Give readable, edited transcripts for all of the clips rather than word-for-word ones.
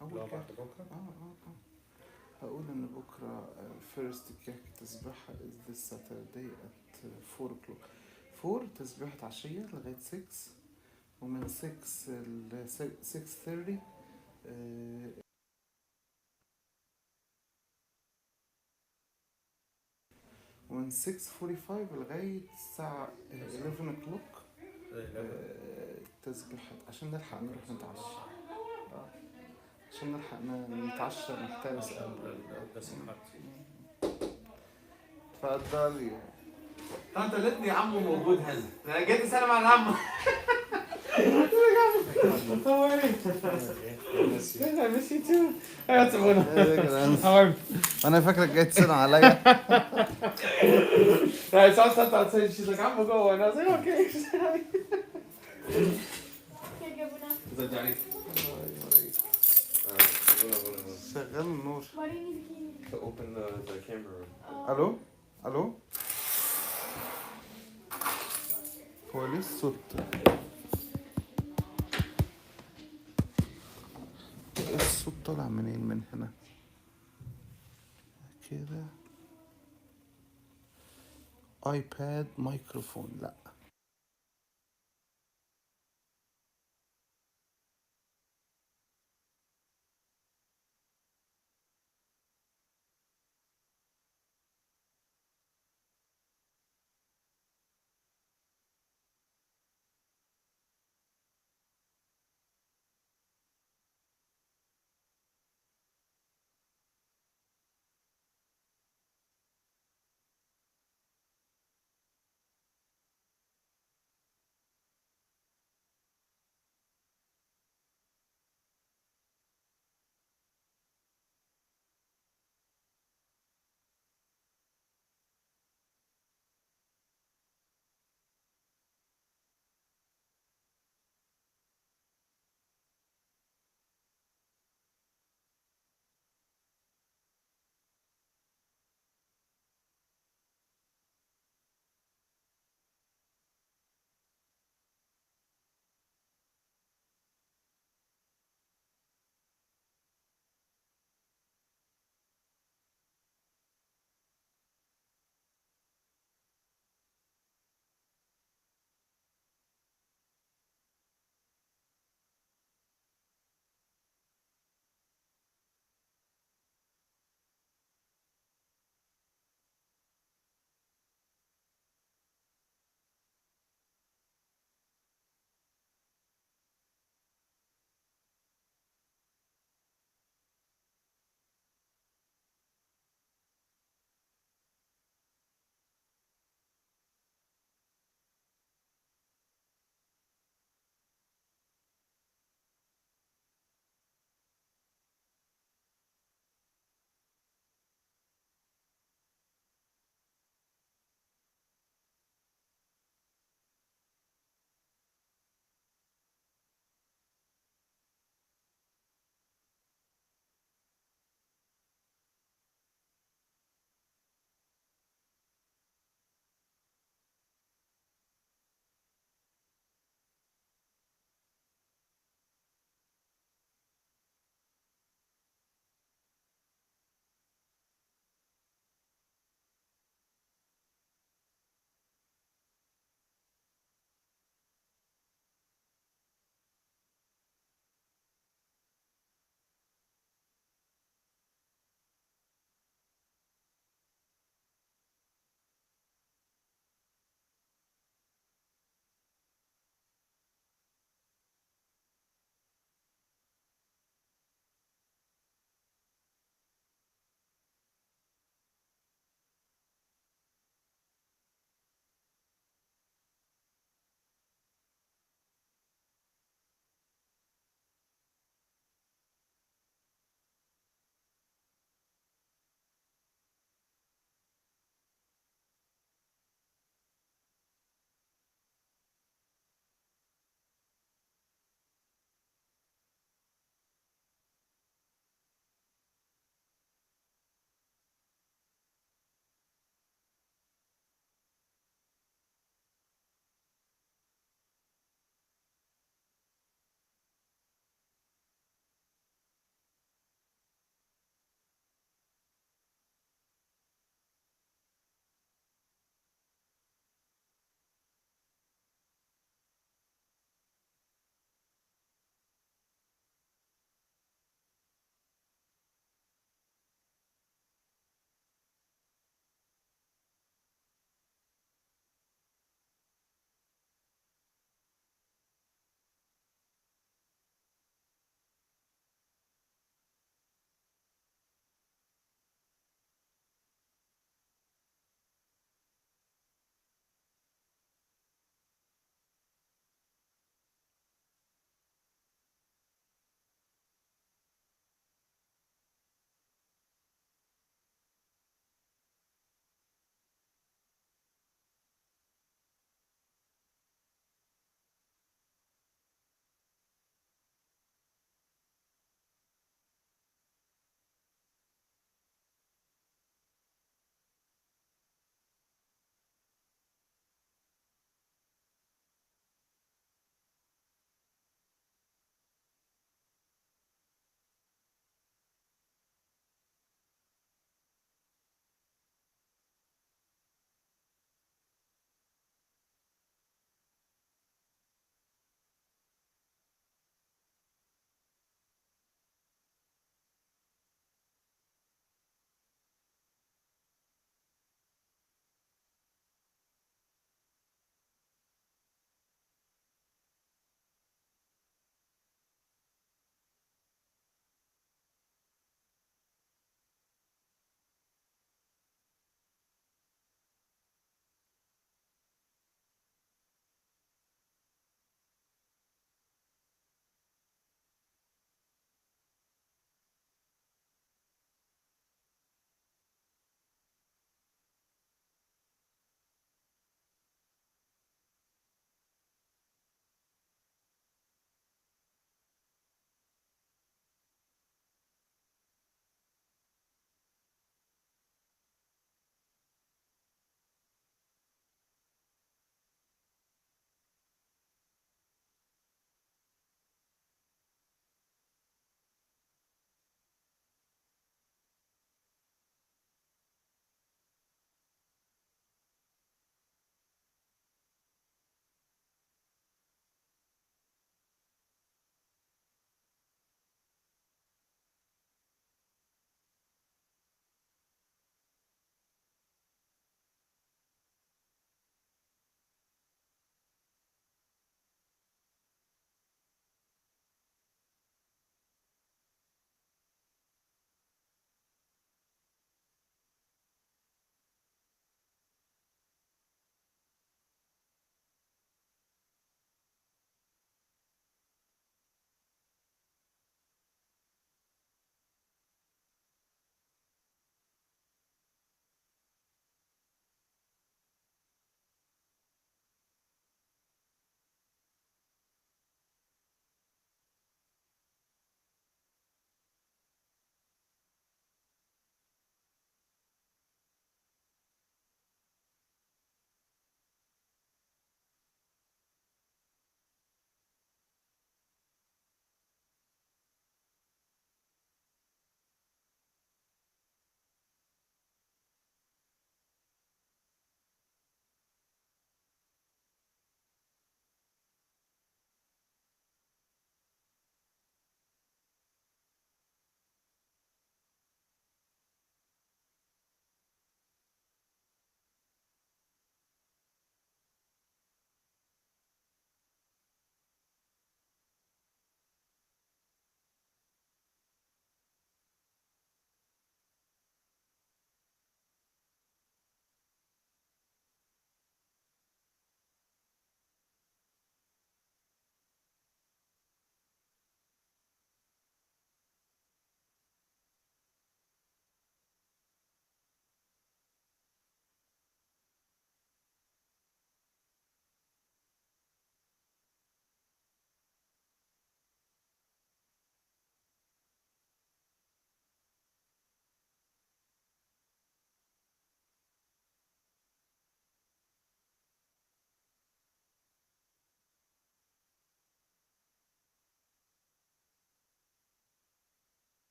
أول لو كهك. بعد بكرة. هقول إن بكرة first كهك تسبيحة is this Saturday at 4 o'clock. 4 تسبيحة عشية لغاية 6، ومن 6 ل 6:30 ومن 6:45 لغاية الساعة 11 o'clock تسبيحة، عشان نلحق نروح نتعشى. عشان نلحق نتعشى نحترس قبل. بس اتفضلي. انت لقيتني يا عمو موجود هنا، انا جيت اسلم على عمو. هو ايه؟ I miss you too. ايوه سمونا. حبايبي. انا فاكرك جاي تسلم عليا. Right, so I sat outside, she's like, I'm gonna go, and I was like, okay. ازيك يا علي؟ شغال النور. Why do you need the key? To open the camera room. الو الو، هو ليه الصوت؟ ايه الصوت طالع منين من هنا كده؟ ايباد مايكروفون، لا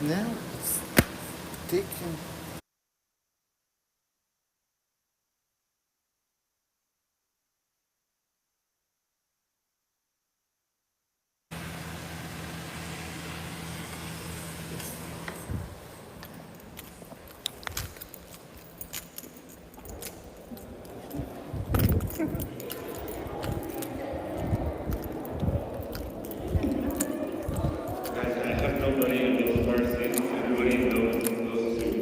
Now it's taken. Guys, I have nobody in those first seats. Everybody in those two.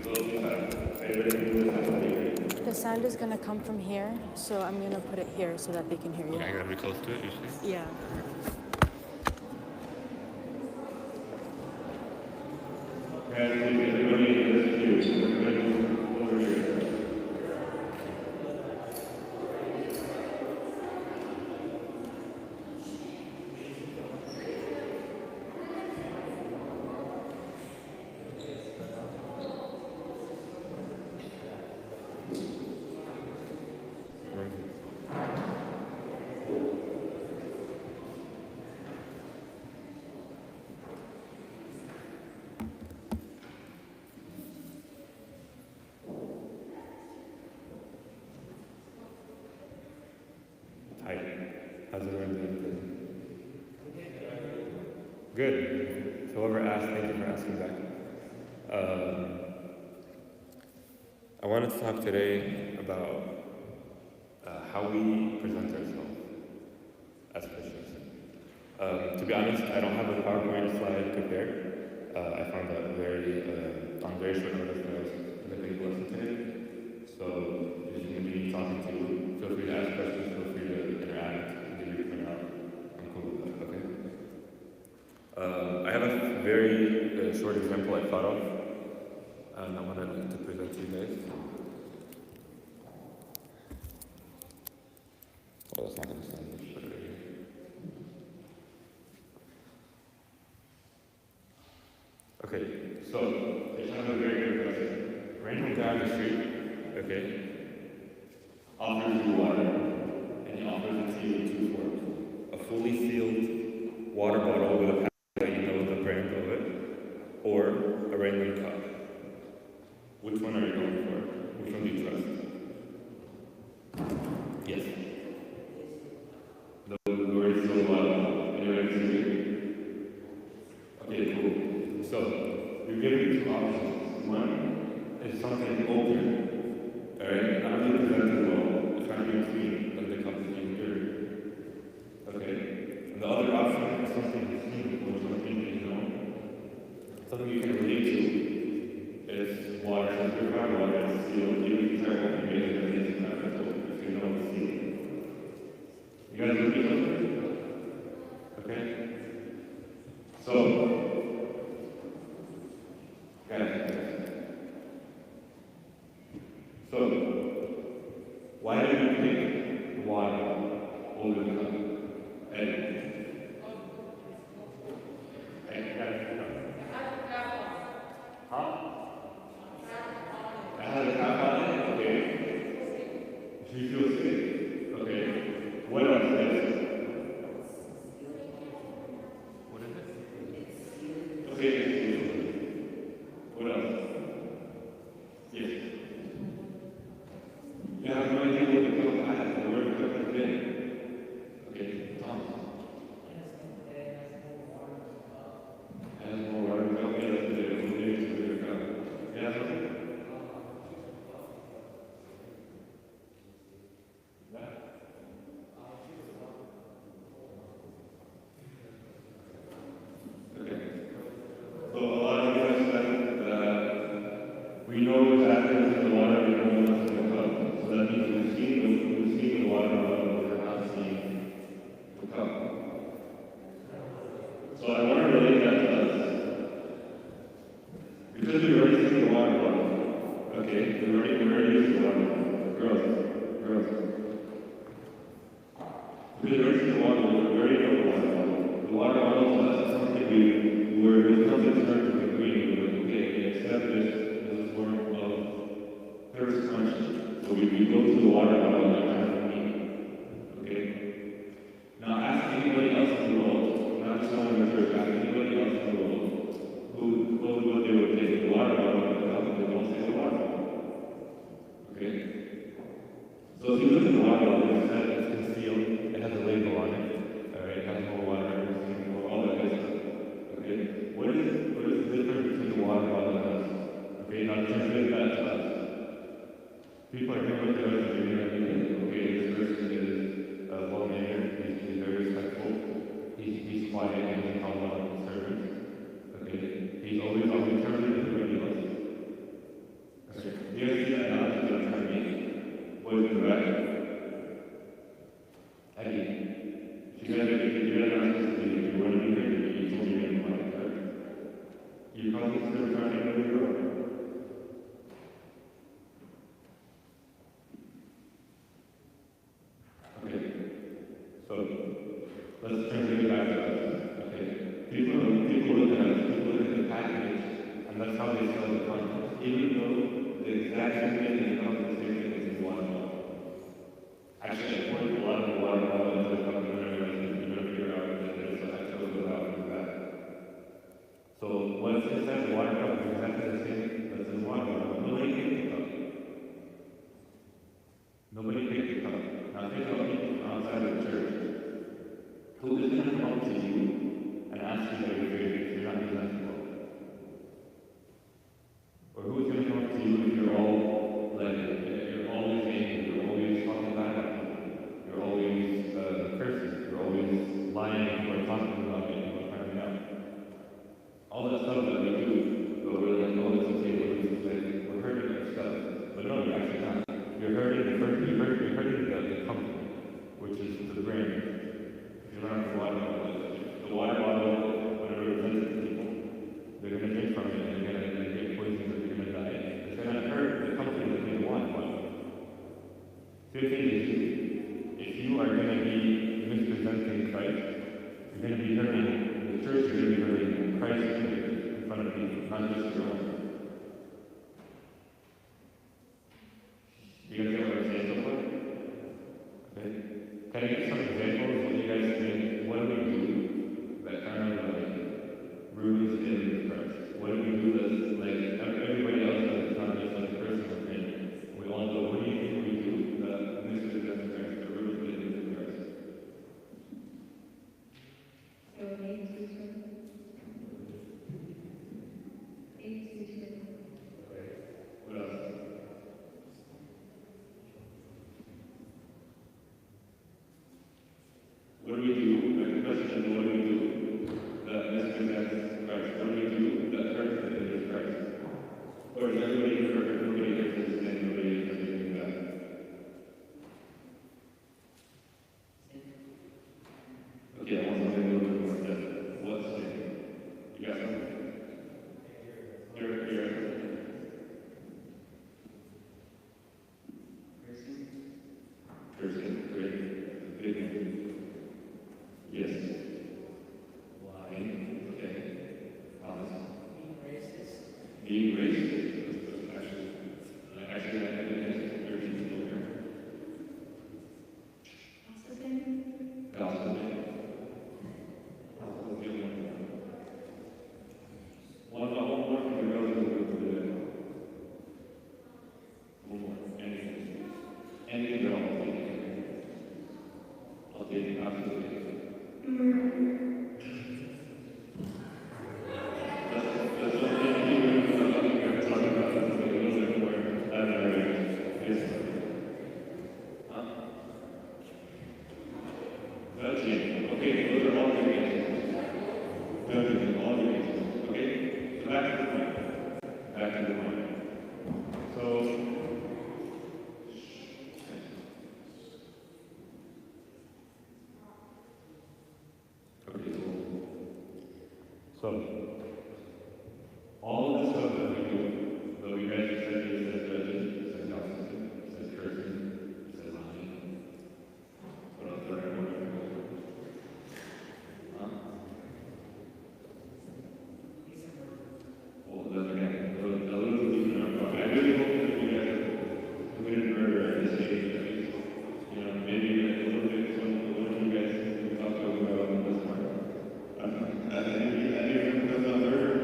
Those five. Everybody in those five. The sound is gonna come from here, so I'm gonna put it here so that they can hear you. I gotta be close to it usually. Yeah. Guys, everybody in this queue. Everybody over here. Hi. How's everyone doing? Good. So whoever asked, thank you for asking back. I wanted to talk today about how we present ourselves as Christians. To be honest, I don't have a PowerPoint slide prepared. I found that on very short notice when I was looking to listen today. So if you need me talking to you, feel free to ask questions, feel free to interact, give your point out. I'm cool with that, okay? I have a very short example I thought of, and I wanted to present to you guys. Oh, that's not going to stand much better here. Okay, so I just have a very good question. Random guy on the street, okay, offers you water, and he offers it to you in two forms. A fully sealed water bottle with a pack that you know the brand of it, or a random cup. Which one are you going for? Which one do you trust? Yes. The word is so anyway, okay, cool. So, you're given two options. One is something open, alright? Not really presentable. It's not being clean, like the cup is being dirty. Okay? And the other option is something clean, or something that you know. Something you can relate to. It's water, it's purified water, it's sealed. You can tell what you made it, it's not if you know it's sealed. You guys with me? Okay? So, guys, so, why did we pick water over the cup? Huh? I had a cap on it? Okay. Do you feel sick? Okay. What else is? What is it? Okay. What else? Yes. You have no idea what the cup has or where the cup has been. Okay. Thomas. Has more water in the cup. Yeah, that's the cup. Yeah, that's okay. So a lot of us said that we know exactly what's in the water, we know what's in the cup. So that means we've seen the water, but we're not seeing the cup. So I want to relate that to us. Because we've already seen the water bottle. Okay, we've already used the water bottle. Girls. Because we've already seen the water bottle, we already know the water bottle. The water bottle to us is something we're becoming terms of agreeing with, okay, we accept this as a form of thirst quenching. So we go to the water bottle and have meaning. Okay? Now ask anybody else in the world, not just someone in the church, ask anybody else in the world, quiet and he calls out his servants. Okay, he's always on the terms of everybody else. Okay, you guys see that analogy that I'm trying to make? What is the back? Eddie, if you guys are not supposed to be, you want to be here, you told me you're going to find it, right? You probably still trying to know where you are. Okay, so let's translate it back to us. Okay, people look at us, people look at the package, and that's how they sell the content. Even though the exact same thing and the content is the same thing is in water bottle. Actually, I poured a lot of water bottle into the cup and then I realized that you're going to figure out that there's a hexagon without in the back. So what's inside the water cup is exactly the same that's in the water bottle. Nobody picked the cup. Nobody picked the cup. Now think about people outside of the church who is going to come up to you and ask you about your faith if you're not presentable. Or who is going to come up to you if you're all like, you're always angry, you're always talking bad about people, you're always cursing, you're always lying or talking about it or finding out. All that stuff that we do, but we're like, oh, it's okay, we're hurting ourselves. But no, you're actually not. You're hurting the company, which is the brand. If you learn the water bottle, whenever it presents to people, they're going to drink from it and they're going to get poisoned and they're going to die. It's going to hurt the company that made the water bottle. So the thing is, if you are going to be misrepresenting Christ, you're going to be hurting the church, you're going to be hurting Christ in front of people, not just your own. You guys get what I'm saying so far? Okay. Can I get some examples of what you guys think? What do we do that kind of like ruins the image of Christ? What do we do that's like everybody else does? It's not just like a personal opinion. We all know what do you think we do that misrepresents Christ, that ruins the image of Christ? What else? What do we do? Like the question is, what do we do that misrepresents Christ? What do we do that hurts the image of Christ? Or is everybody perfect? Nobody hurts his sin, nobody does anything bad? Okay, I want something a little bit more depth. What's sin? You got something? You're Cursing, great. Big one. Yes. Lying. Okay. Honest. Being racist. Actually, I have an answer. 13 people here. Gossiping. Gossiping. Gossiping. One more from the relative group to do it. One more. Anything. Anything at all. I'll take it. Absolutely. Okay, those are all your answers. Those are all your answers. Okay, so back to the point. Back to the point. So, okay, so all of the stuff that we do, that we guys said, it says judging, it says gossiping, it says cursing, it says lying. What else did I want to do? Well, those again, a little bit I really hope that you guys have committed murder at this age, at least. You know, maybe a little bit, one of you guys can talk to me about this one. I think that's not murder.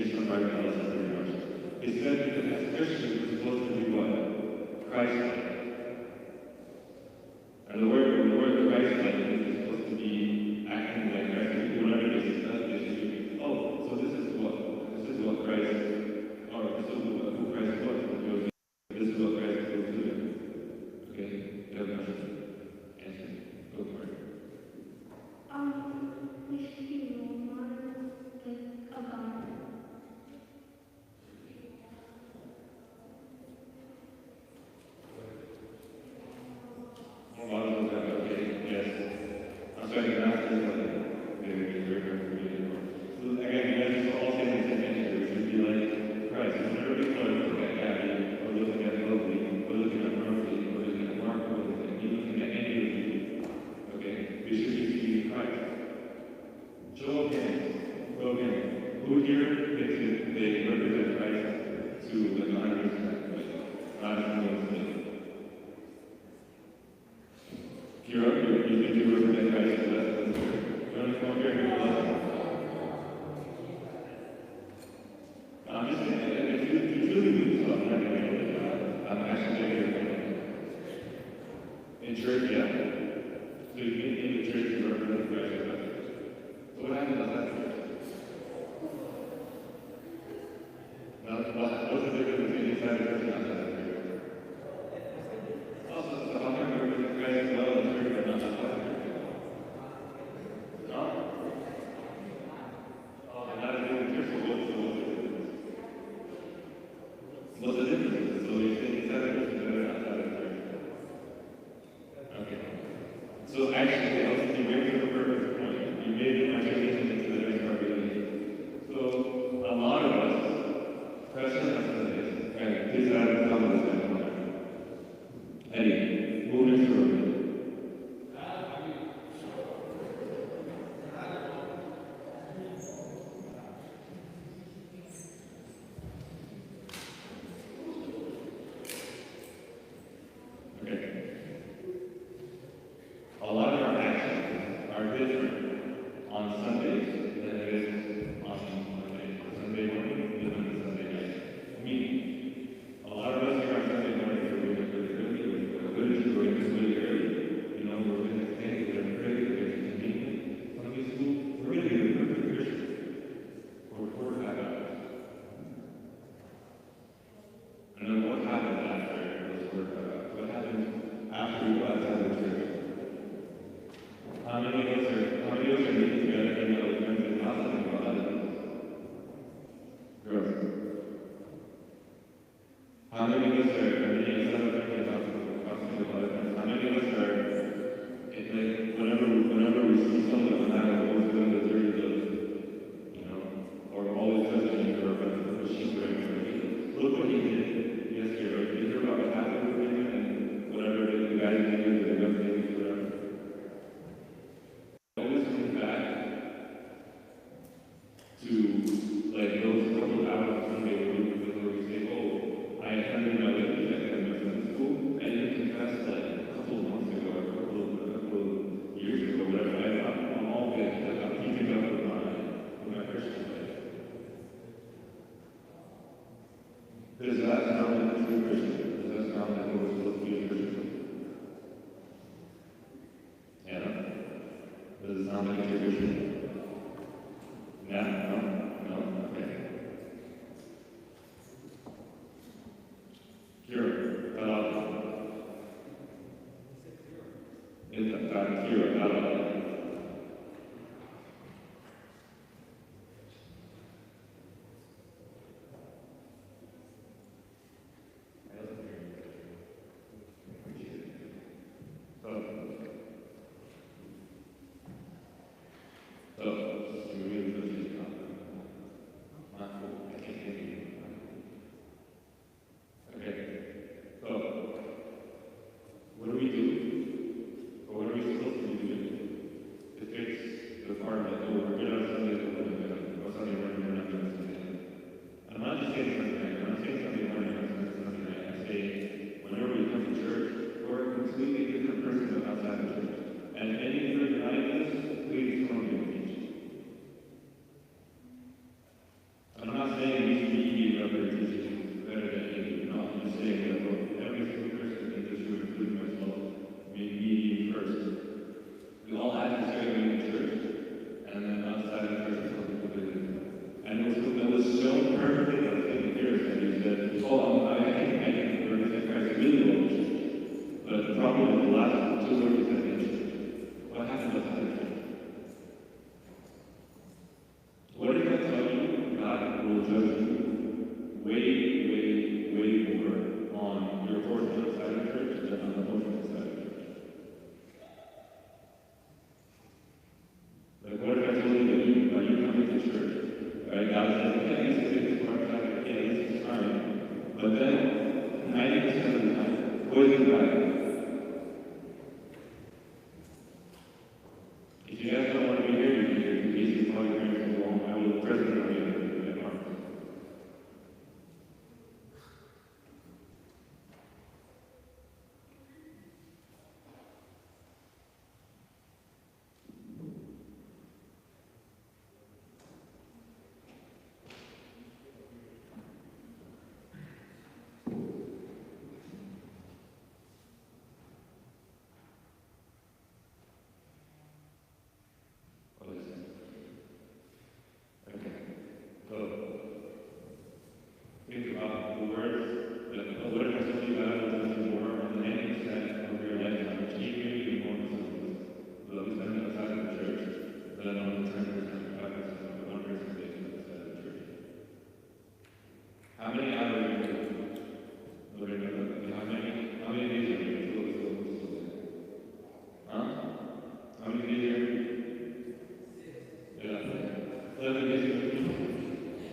just somebody else pretty much. It said that as Christians we're supposed to be what? Christ-like. And the word Christ-like is supposed to be acting like Christ. Whenever this is done, this should be, oh, so this is what Christ, or this is who Christ was. This is what Christ was doing. Okay? You have a question? Answer. Go for it. We should be role models like a God. Okay, yes. I'm sorry, you're not just like, maybe you're very so again, you guys all say the same thing here. We should be like Christ. Whenever we look at Gabby, or looking at Lovely, or looking at Murphy, or looking at Mark, or looking at any of you, okay, we should be seeing Christ. Show of hands. Show of hands. Who here thinks that they represent Christ to like 100%? Not everyone. You think you represent Christ to us? You want to come up here and love? I'm just saying, if you really believe so, I'm not going to I'm actually going to in church, yeah. So you meet in the church, you represent Christ to us. So what happens outside the church? What's the difference between inside the church and outside the church? Also, so how can we represent Christ as well in the church but not outside the church? No? Oh, and not in the church, so what's the difference? What's the difference? So you think inside the church is better than outside the church? Okay. So actually, I was thinking, maybe the perfect point. You made my transition into the next part of the So, a lot of us, Preston has done this, and please add the comments down below. Eddie, move next to Roman. Okay. A lot of our actions are different on Sundays than it is on Monday. Sunday morning than Sunday night. Meaning, a lot of us here on Sunday morning are doing it really early. We're going to really early. You know, we're going to stay, we're going to pray, we're going to convene. Sunday school, we're really good. We're pretty Christian. For 4 to 5 hours. And then what happens after those 4 to 5 hours? What happens after we go outside of church? How many of us are meeting together and know we're going to the house and go out of this? Girls. How many of us are meeting instead of going to the house and go out of this? How many of us are, like, whenever we see someone on that, we're always doing the dirty deeds, you know? Or always questioning her about what she's doing. Look what he did yesterday, right? Did you hear about what happened with him and whatever the guys did, the gun things, whatever? Always comes back to like those couple hours of Sunday where we say, oh, I attended my ladies, I attended my Sunday school, and you confess like a couple of months ago, or a couple of years ago, whatever, I'm all good, like I'm keeping up with my Christian life. Does that sound like a true Christian? Does that sound like what we're supposed to be a Christian? Yeah. Does it sound like a true Christian? Yeah? No? No? Okay. Kira, hello. It's a fact, Kira, hello. What do we do? Or what are we supposed to be judge you way more on your horizontal side of church than on the vertical side of church. Like, what if I told you that you coming to church, right? God says, okay, this is this part of it, yeah, this is fine. But then, 90% of the time, what is it about? If you guys don't want to be here, you can basically call your parents and go home. I will present on you in that part. Think about the words, what if I told you God will bless you more on the 90% of your lifetime, which you may be more than will be spending outside of the church than on the 10% or 5% of the 1% they spend outside of the church. How many hours are you doing? How many days are you doing? Huh? How many days are you doing? Yeah. 11 days a week.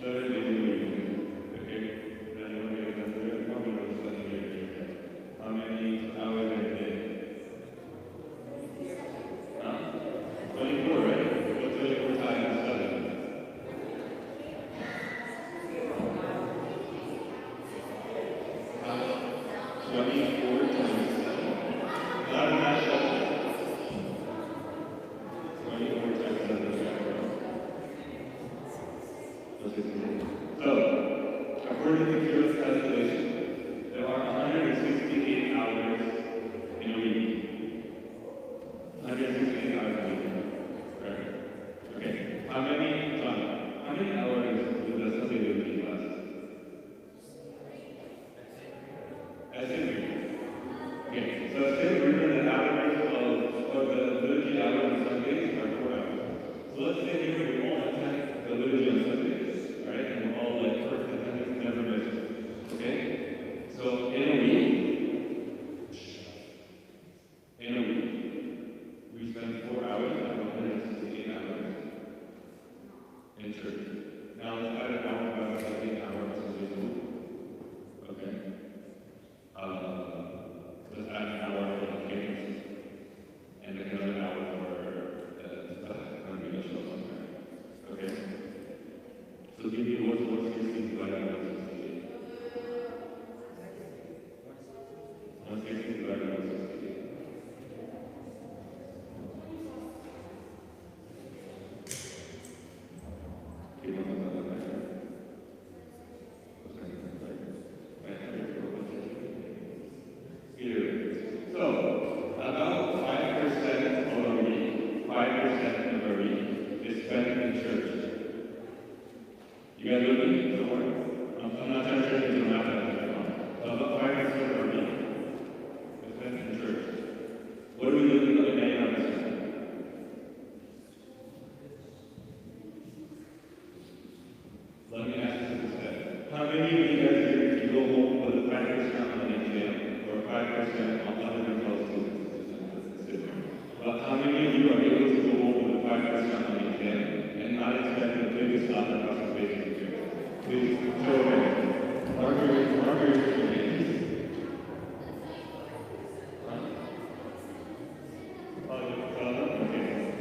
11 days a week. How many hours a day? Huh? 24, right? What's 24 times 7? 24 times 7. Not in that shelter. 24 times 7. So, according to Kira's calculation, there are 168 hours in a week. 168 hours in a week. Right? Okay. How many hours does Sunday the week last? That's it. Okay. So say we're the average of the liturgy hours on Sundays are 4 hours. So let's say here we all attend the liturgy on Sundays, right? And we're all like perfect attendance, never miss. Okay? So in a week, we spend 4 hours out of 168 hours in church. Now let's add an hour about 8 hours on Sunday school. Okay? Let's add an hour for the games and another hour for the congregational somewhere. Okay? So give me what's 16 divided by 168. 160 divided by 168. Okay, what's another number? So, about 5% of a week, 5% of a week is spent in church. You guys with me? So I'm not trying to turn into a math. About 5% of a week is spent in church. What do we do with the other 99%? Let me ask this instead. How many of you guys here, if you go home with a 5% on an exam or 5% on other results? But how many of you are able to go home with a 5% on the exam and not expect the biggest author concentration here? Please show of hands. Mark your hands. Okay.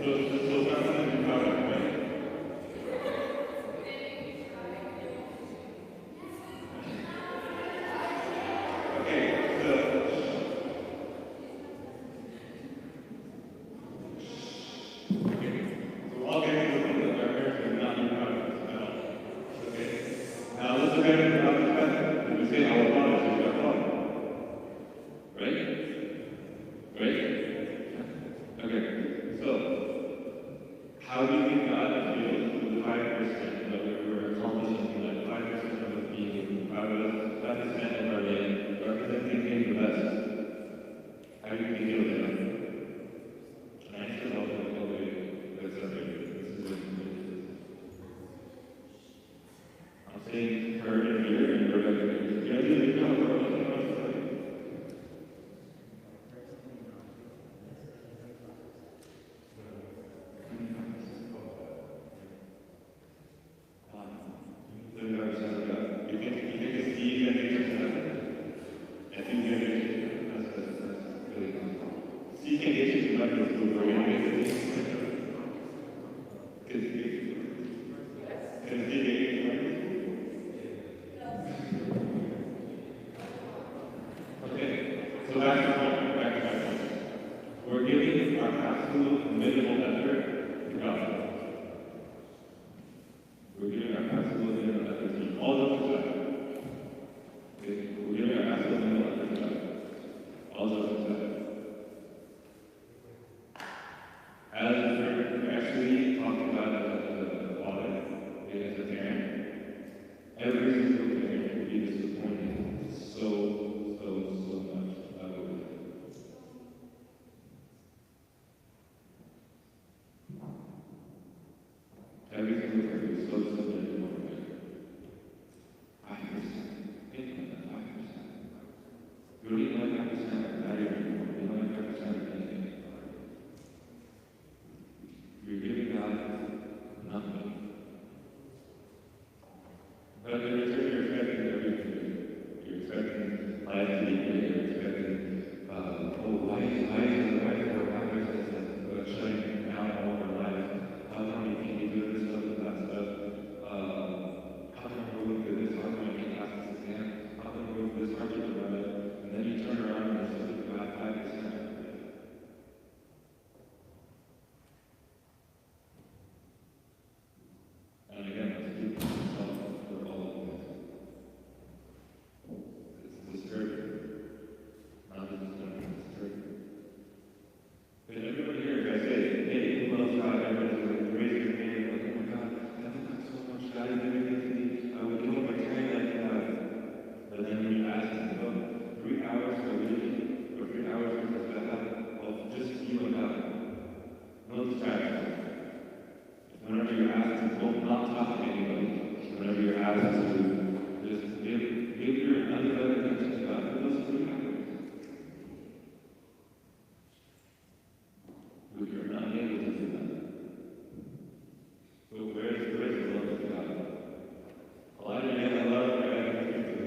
So that's something to proud of, right? Okay, so all getting to the point that our parents are not even proud of us at all. Okay? Now let's look at it from our perspective. When we say our Father, who's our Father? Right? Right? Okay. So, how do you think God feels with the 5% that we're accomplishing, like 5% of us being proud of us, 5% of our day, representing Him the best? How do you think He feels about it? And I still don't know the way that's up here. This is what I'm take her in here and Rebecca in here. Yeah, you know, we're all in one side. So that's the point, back to my point. We're giving our absolute minimal effort to God. We're giving our absolute minimal effort to all those to God. Okay? We're giving our absolute minimal effort to God. All those to God. As we actually talked about the audit, as a parent, every single parent will be disappointed so much. I believe. Every single parent will be so disappointed. 5%. Think about that, 5%. You don't even like 5% of that anymore. You don't like 5% of anything. You're giving God nothing. But in return, you're expecting everything. You're expecting life to be good. You're expecting, why is our powers shutting down all of our lives? How come we can't do this stuff and that stuff? How come we're going through this? How come I can't pass this exam? How come we're going through this hardship in my life? And then you turn around and you're still God 5%. And again, let's keep myself for all of this. It's disturbing. Not just disturbing. But everybody here, guys, hey, who loves God? Everybody's like, raise your hand, like, oh my God, God loves so much. God is everything to me. I would give up my time like God. But then when you ask them, oh, 3 hours a week, or 3 hours of God, of just you and God. No distractions. Whenever you're asked to not talk to anybody, whenever you're asked to just give your undivided attention to God for those 3 hours, but you're not able to do that. So where's the love of God? A lot of you guys, I love the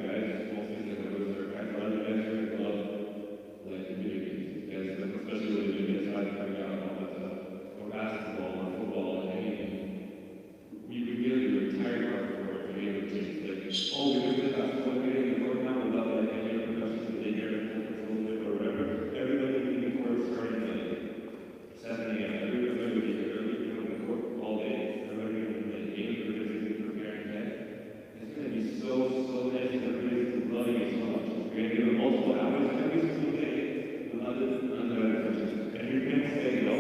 guys, mostly because I was there, guys, a lot of you guys really love like video games, guys, especially when you get started coming out and all that stuff, or basketball, or football, or anything. You can give your entire heart for it, for video games. Like, oh, we just did basketball game, and we're now without like any other questions that they hear a little bit or whatever. Everybody will be in the court starting like 7 a.m. Everybody will be here early, you know, in the court all day. Everybody will be in the game, everybody's preparing that. It's going to be so nice. Everybody's loving you so much. You're going to give them multiple hours every single day with undivided attention. And your parents say no,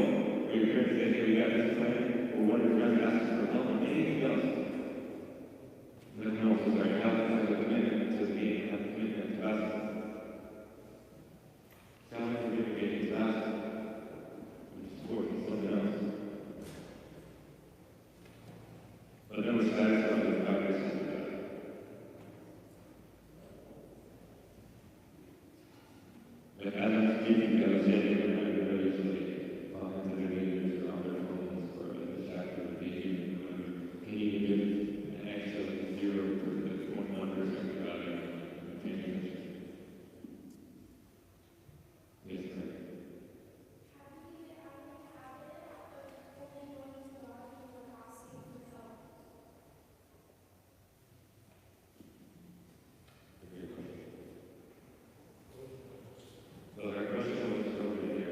or your parents say, hey, we got this plan, or one of your friends asks for help, or anything else. Then no, sorry, have a commitment to the game, have a commitment to basketball. God has a video game to basketball. Sport and something else. But then we're satisfied with God is something better. But as I'm speaking, I was saying that everybody's like talking to their neighbors or on their phones or distracted with behavior or whatever. Can you give an X of 0 for the 1% about it? Paying attention. Yes, sir. So our question was over here.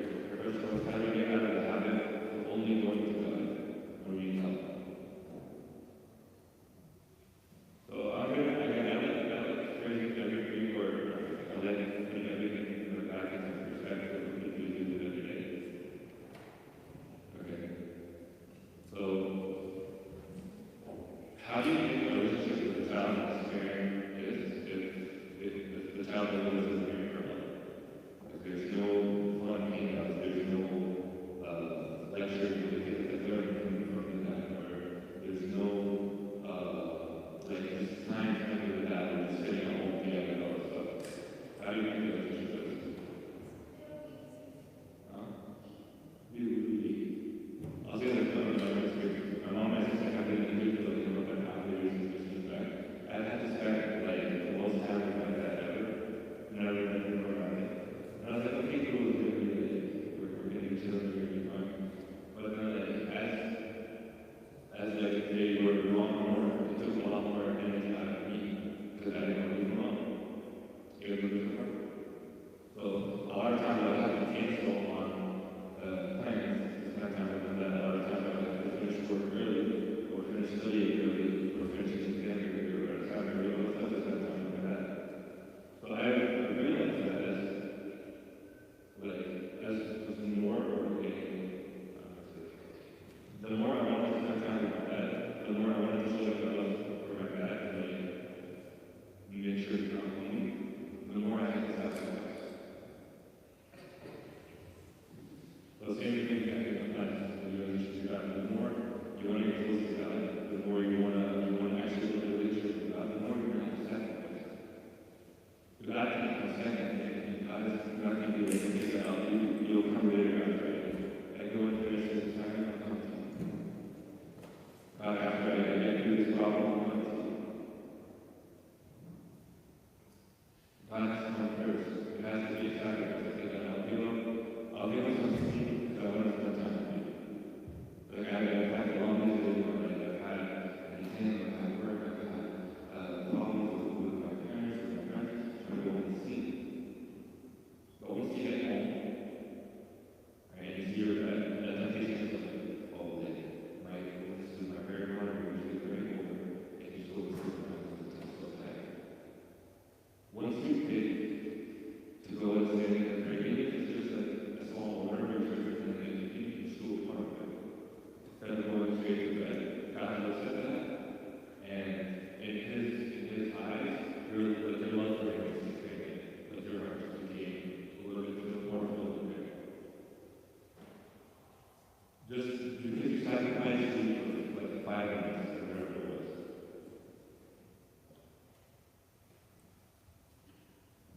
science kind of with that, we're just sitting at home together and all this stuff. How do you think that you should do? Huh? I'll say like something about my experience. My mom and my sister have been individuals like about their boundaries and this and that. I've had to spend like the most time with my dad ever. Never been around it. And I was like, okay, cool, we're getting children, we're getting fun. But then like as like they were growing more, it took a lot more energy out of me because I didn't want to leave them alone. It was really hard. So a lot of times I would have to cancel on plans to spend time with them. Then a lot of times I would have to finish work early, or finish studying early, or finish exam early, or have to real stuff to spend time with that. So I realized that as more the more I wanted to spend time with my dad, the more I wanted to show up for my dad and like make sure he's not lonely, the more I had to sacrifice. So the same thing I think sometimes when you relationship with God, the more you want to get close to God, the more you want to actually build a relationship with God, the more you're going to have to sacrifice. God can't come second, and God can be like, okay, you'll come later after I go and finish this time, I'll come to you. After I get through this problem, I'll come to you. God has to come first. It has to be a sacrifice. I'll give him some sleep because I want to spend time with you. Like I've had a long day today, I've had an exam, I've had work, I've had problems with my parents, with my friends, trying to go and sleep. But once you get home, right, and you see your bed, and the temptation is like all day. Right? This is my favorite part, we usually very over, and you just go to sleep around because it's so tired. Once you pick to go and say, right, even if it's just like a small order or something, and you can still part of it. Instead of going straight to bed, God looks at that, and in his eyes, your love for him is expanded, but your heart is being a little bit more full of it. Just because you sacrifice sleep for like 5 minutes or whatever it was.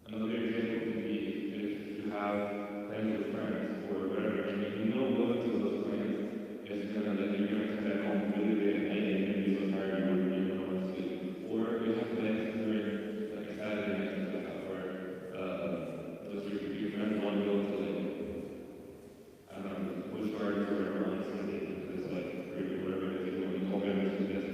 Another example could be if you have plans with friends or whatever, and you know going to those plans is gonna like you're gonna come back home really late at night and you're gonna be so tired you don't want to sleep. Or you have plans during like a Saturday night and stuff where your friends want to go to like I don't know, Busch Gardens or whatever on Sunday because it's like or whatever it is you're doing, all members of this.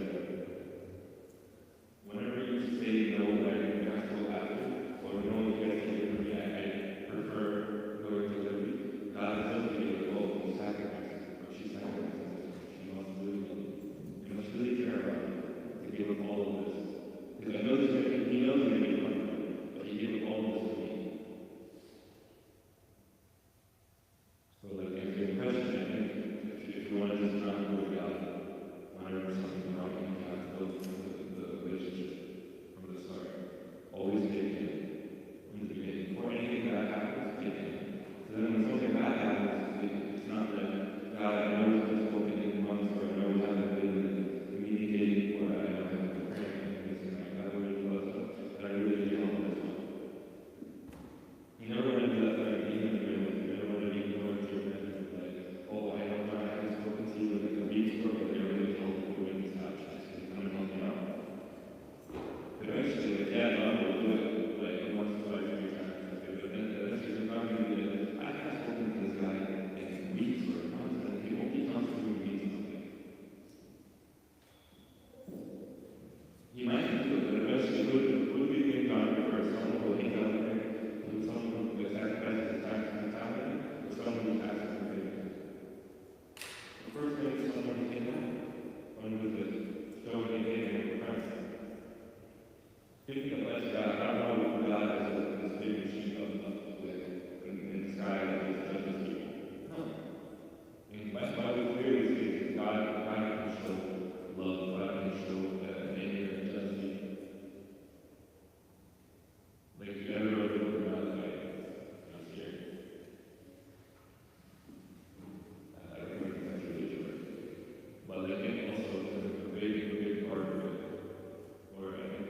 Whenever you say no, like you have to go after, or no, you guys can get me, I prefer going to Liberty. God is up to you, like, oh, you sacrifice, but she sacrifices, she wants to live with you. You must really care about her to give up all of this. Because I know this, he knows I'm going to be hungry, but he gave up all of this to me. So, like, answering the question, I think, if you want to just not go to God, whenever something wrong, you have to build the relationship from the start. Always pick him from the beginning. Before anything bad happens, pick him. So then when something bad happens, it's not that God, I know it's difficult to get months, or I know we haven't been communicating, or I know I haven't been praying, and this and that. God really loves us, but I really need help on this one. You never want to do that, like, even if you're with you. You never want to be going to your friends like, oh, I know I haven't spoken to you in like a week, but they're really helpful in this action. So you come and help me out. Eventually, like, yeah, no, we'll do it. Like, once, twice, 3 times, but then eventually you're not going to be like, I haven't spoken to this guy in weeks or months, and he only comes to me and means something. He might do it, but eventually, who do you think God prefers? Someone who will hang out with him, someone who will sacrifice his time to spend time with him, or someone who asks him for favors? The first thing is someone who came out, someone who was showing engagement with friends. Thinking of that God, I don't know if God is this big machine of in the sky that is judges people. No. And the Bible clearly states God can show love, God can show anger and judgment. Like if you ever go to God, like, I'm scared. I don't think that's really true. But I think also a big part of it, or I think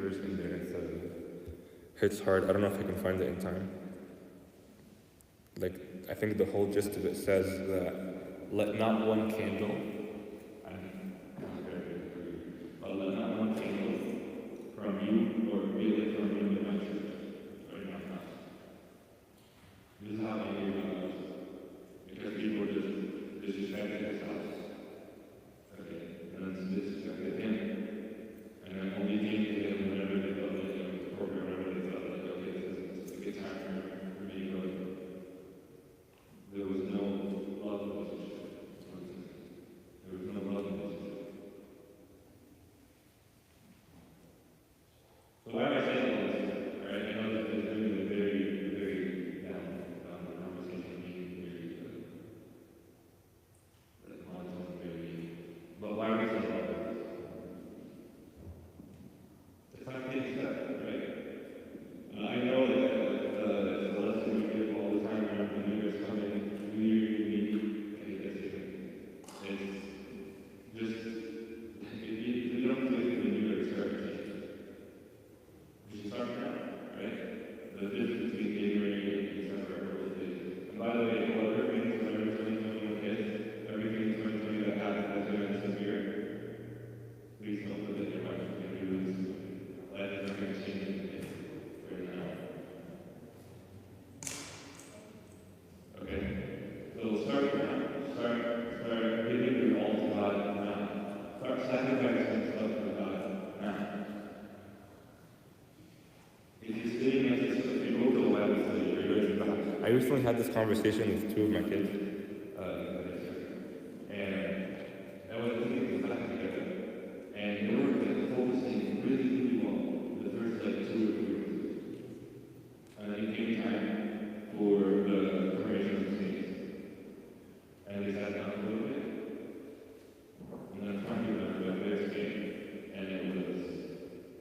verse in there. Hits hard. I don't know if I can find it in time. Like, I think the whole gist of it says that let not one candle, but let not one candle from you or really from you in my church or in my house. This is how I hear my house. Because people are just disrespecting his house. Okay, and then disrespecting him. And then only came to him whenever they felt like it was appropriate, whenever they felt like, okay, this is a good time for me to go. There was no love relationship. There was no love relationship. So why am I saying all this? Right? I know that this is really a very down conversation, being very monotone, very. But why are we saying all this? It's not being said, right? I know that it's a lesson we give all the time when New Year's coming. New Year, new me. It's just if you don't do it in the New Year, start changing. You should start now, right? The difference between January and December are really big. And by the way, whatever things, whatever 2021 is, everything in 2020 that happened that's going to disappear. Please don't put it in your mind. You're going to lose. Life is not going to change anything right now. Okay? So we'll start now. Start giving your all to God now. Start sacrificing stuff for God now. If you're sitting at this, if you go to a Bible study, or you're going to I recently had this conversation with two of my kids. And I was listening to the class together. And they were like focusing really well the first like 2 or 3 weeks. And then it came time for the formation of the saints. And they sat down a little bit. And then finally the next day, and it was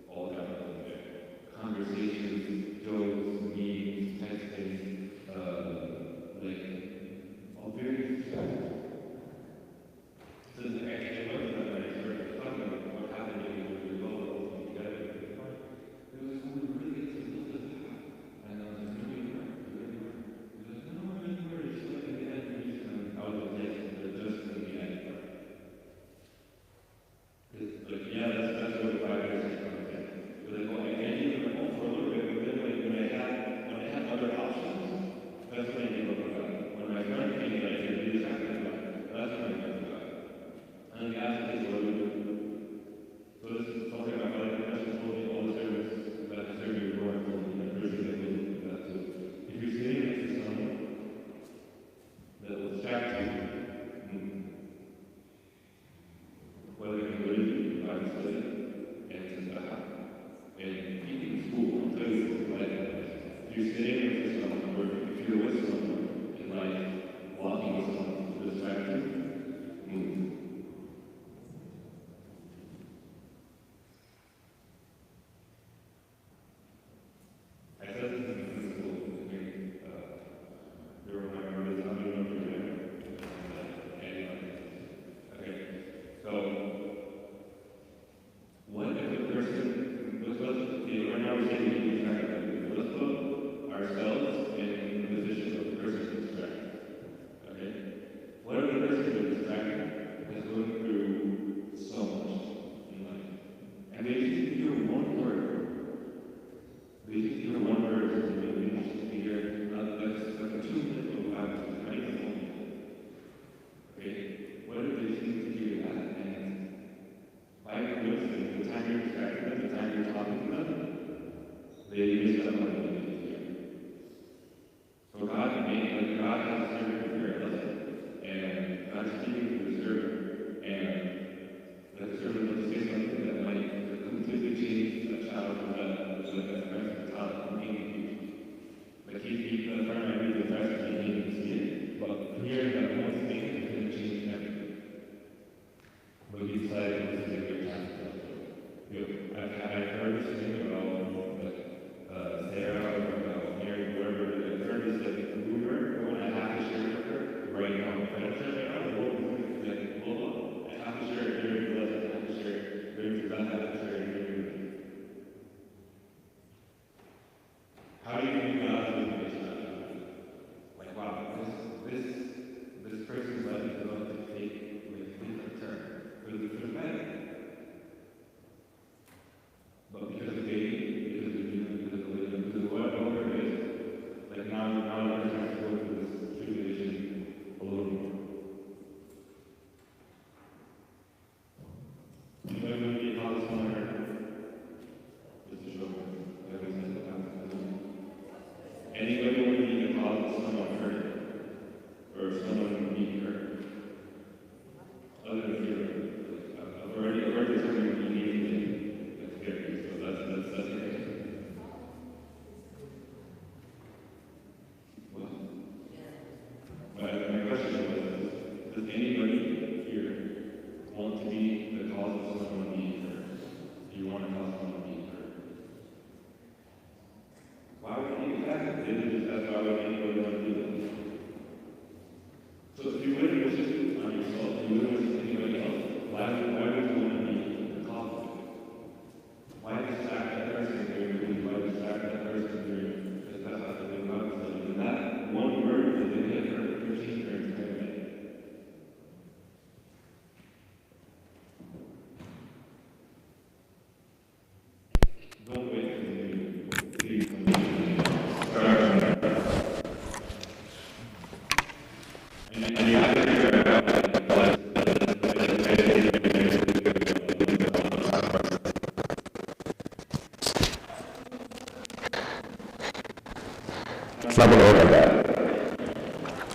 all downhill from there. Conversations, jokes, memes, texting, like all very distracting. So the actually wasn't that I started talking about what happened when we were all together. It was something really to look at that. And I was like, no, you're right. He was like, no, I'm anywhere. It's like in the end. And I was like, yes, but just in the end. Like, yeah, that's what the 5 years is going to take. It was like, well, I can't even go home for a little bit, but then when I had other options, that's when I gave up on God. When my friend came, I said, do this after God. That's when I gave up on God. And he asked me, what do we do? So this is something I feel like the message told me all the service that the service is going for me, and Christian that will do that too. If you're sitting next to someone that will distract you, whether it be religion, Bible study, and tzedakah, and even in school, I'll tell you this is like if you're sitting next to someone, or if you're with someone, in life, walking with someone to distract you, move. I said this in school, there were my brothers, how many of you there? Anyway. Okay, so what if a person, right now we're saying we distract, let's put ourselves in the position of the person who's distracted. Okay? What if the person who's distracted is going through so much in life? And they just hear one word. They just hear one word and they just hear that's like a 2-minute little Bible, not even 1 minute. Okay? What if they seem to hear that and by coincidence, the time you're distracting them, the time you're talking to them, they miss out on what they need to hear. So God has a servant prepare a lesson, and God is speaking to the servant, and that the servant will say something that might completely change a child from that child from being confused. Like the friend might read the message and he didn't see it, but hearing that one thing is going to change everything. But he decided this is a great time to tell the story. I've heard this thing about Sarah But because of dating, because of you, because of whatever it is, like now we're trying to go through this tribulation a little more. Anybody want to be how this one hurt? Just to show anybody want to be the cause of someone hurt? Or someone being hurt? Other than fear. I've already heard this something you need to that's scary. So that's okay. Well, my question was, does anybody here want to be the cause of someone being hurt? Do you want to cause someone being hurt? Why would you ask it? Didn't just ask why would anybody want to do this? So if you wouldn't wish it on yourself, you wouldn't wish it on anybody else, why would you want to be the cause of it? Why distract that person during the week? Why distract that person during the that's how the Bible study? And that one word that they get hurt, your sister and family. Don't wait for the new. Please start. And you have to figure out it's not going to work like that.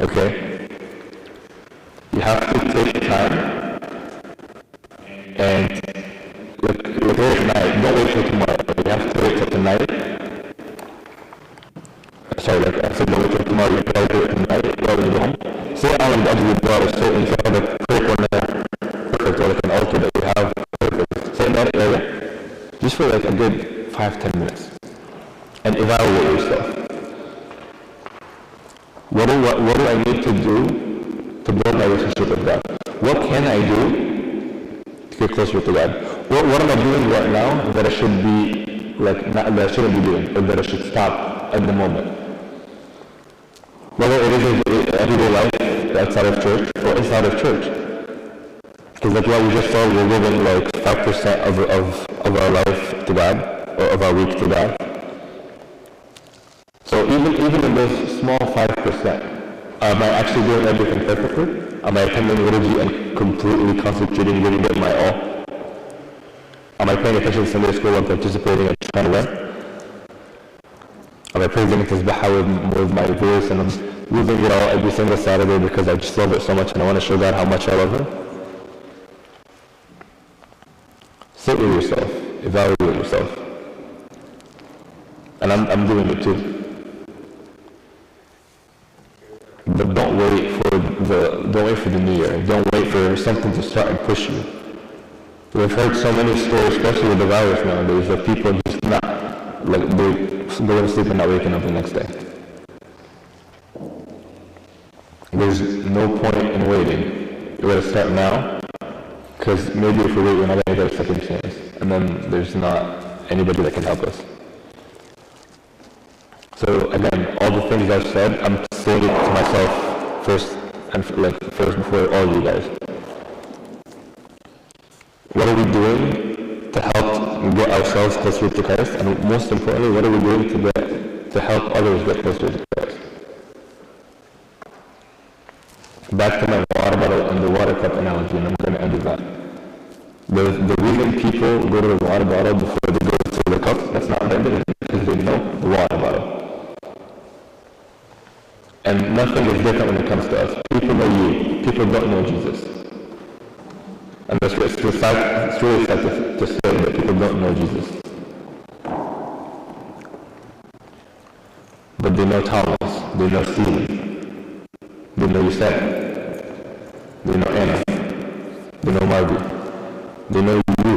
Okay? You have to take time and look at tonight. Don't wait till tomorrow. You have to wait till tonight. Sorry, like I said, don't wait till tomorrow. You gotta do it tonight rather than home. Say on the edge of the door is so in front of the prayer corner, perfect, or like an altar that you have, perfect. Say in that area, just for like a good 5-10 minutes. And evaluate yourself. What do I need to do to build my relationship with God? What can I do to get closer to God? What am I doing right now that I should be that I shouldn't be doing, or that I should stop at the moment? Whether it is in everyday life outside of church or inside of church. Because like what we just saw, we're living like 5% of our life to God, or of our week to God. So even in those small 5%, am I actually doing everything perfectly? Am I attending liturgy and completely concentrating, giving it my all? Am I paying attention to Sunday school and participating and trying to learn? Am I praising Tasbihah with my voice and I'm losing it all every single Saturday because I just love it so much and I want to show God how much I love Him? Sit with yourself, evaluate yourself. And I'm doing it too. But don't wait for the new year. Don't wait for something to start and push you. We've heard so many stories, especially with the virus nowadays, that people just not, like, they go to sleep and not waking up the next day. There's no point in waiting. You gotta start now, because maybe if we wait, we're not gonna get a second chance. And then there's not anybody that can help us. So again, all the things I've said, I'm saying it to myself first, and first before all you guys. What are we doing to help get ourselves closer to Christ? And most importantly, what are we doing to help others get closer to Christ? Back to my water bottle and the water cup analogy, and I'm going to end with that. The reason people go to the water bottle before they go to the cup, that's not their business, because they know the water bottle. And nothing is different when it comes to us. People know you. People don't know Jesus. And it's really sad to say that people don't know Jesus. But they know Thomas. They know Stephen. They know Yusef. They know Anna. They know Margie. They know you.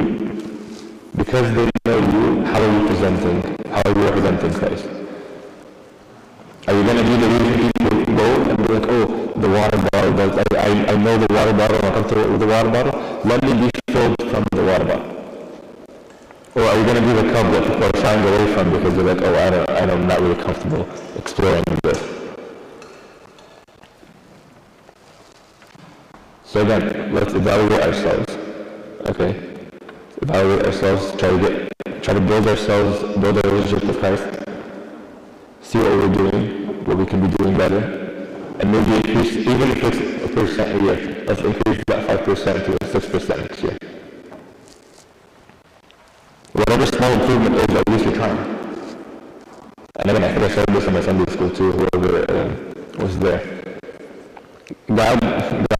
Because they know you, how are you representing Christ? Are you going to be the reason people go and be like, oh, the water bottle, I know the water bottle, I'm comfortable with the water bottle, let me be filled from the water bottle? Or are you going to be the cup that people are shying away from because they're like, oh, I'm not really comfortable exploring this? So again, let's evaluate ourselves, okay? Evaluate ourselves, try to get try to build our relationship with Christ, see what we're doing, what we can be doing better, and maybe increase, even if it's 1% a year, let's increase that 5% to 6% next year. Whatever small improvement is, at least we're trying. And again, I think I said this in my Sunday school too, whoever was there. God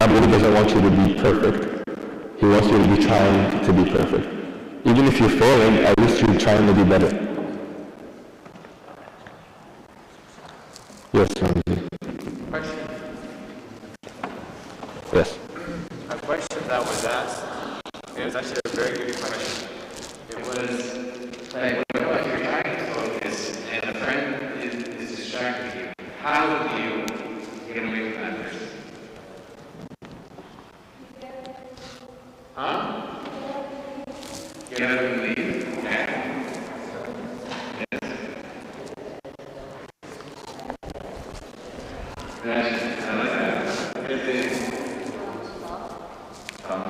really doesn't want you to be perfect. He wants you to be trying to be perfect. Even if you're failing, at least you're trying to be better. Yes, Ramsey. Question. Yes. A question that was asked, it was actually a very good question. It was like, what if you're trying to focus and a friend is distracting you? How do you get away from that person? Huh? Get up and leave? Okay. Yes. I like that. Good thing. Stop.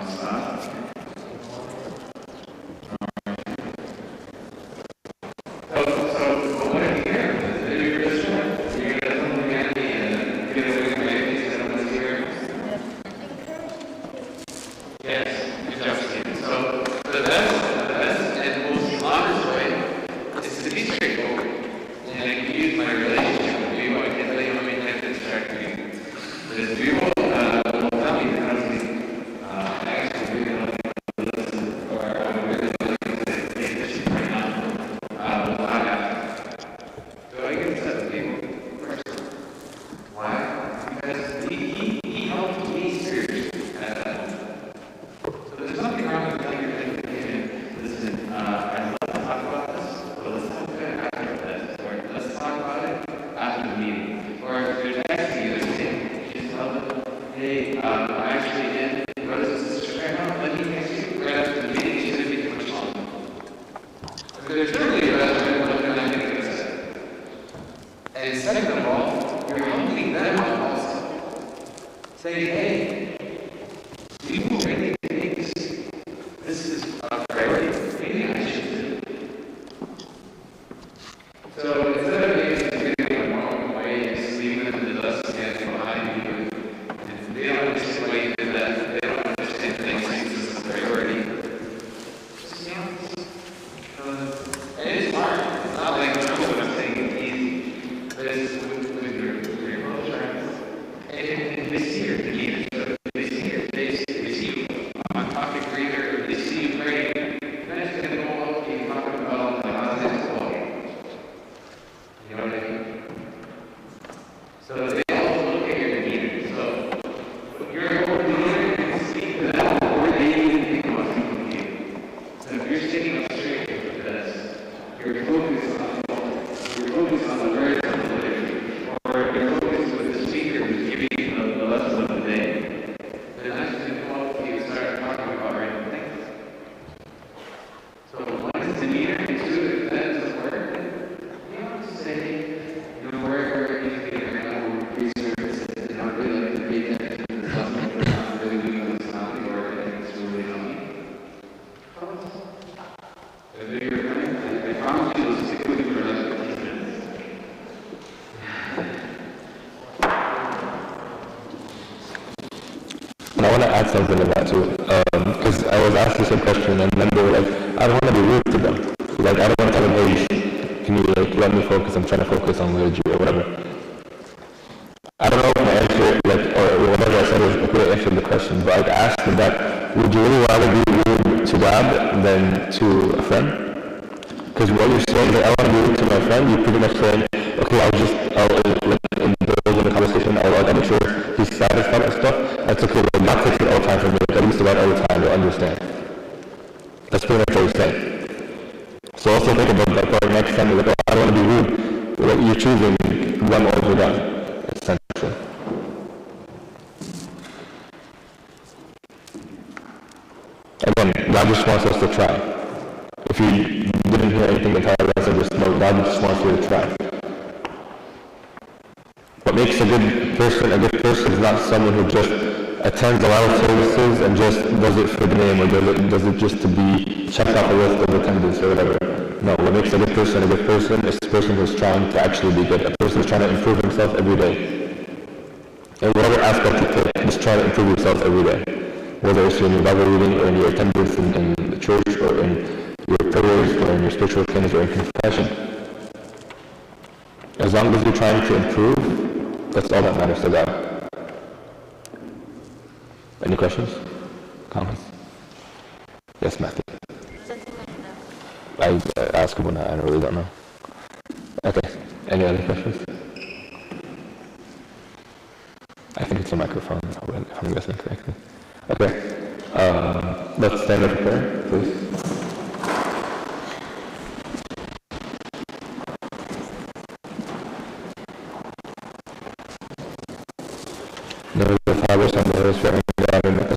And I want to add something to that too, because I was asked the same question, and then they were like, I don't want to be rude to them. Like, I don't want to tell them, hey, can you like let me focus? I'm trying to focus on liturgy or whatever. I don't know if my answer, like, or whatever I said was a good answer to the question, but I'd ask them that, would you really rather be rude to God than to a friend? Because what you're saying, that I want to be rude to my friend, you're pretty much saying, okay, I'll indulge in the conversation, I'll make sure he's satisfied and stuff. That's okay, well, not takes it all the time for me, at least about all the time to understand. That's pretty much what you're saying. So also think about that part next time, like, oh, I don't want to be rude. Well, you're choosing them over God, essentially. Again, God just wants us to try. If you didn't hear anything the entire rest of this, no, God just wants you to try. What makes a good person is not someone who just attends a lot of services and just does it for the name, or does it just to be checked off a list of attendance or whatever. makes a good person is a person who's trying to actually be good, a person who's trying to improve himself every day. In whatever aspect you take, just try to improve yourself every day. Whether it's in your Bible reading or in your attendance in the church or in your prayers or in your spiritual things or in confession. As long as you're trying to improve, that's all that matters to God. Any questions? Comments? Yes, Matthew. I ask him when I really don't know. Okay. Any other questions? I think it's a microphone, if I'm guessing correctly. Okay. Let's stand up for prayer, please. In the name of the Father, Son, and Holy Spirit, God, and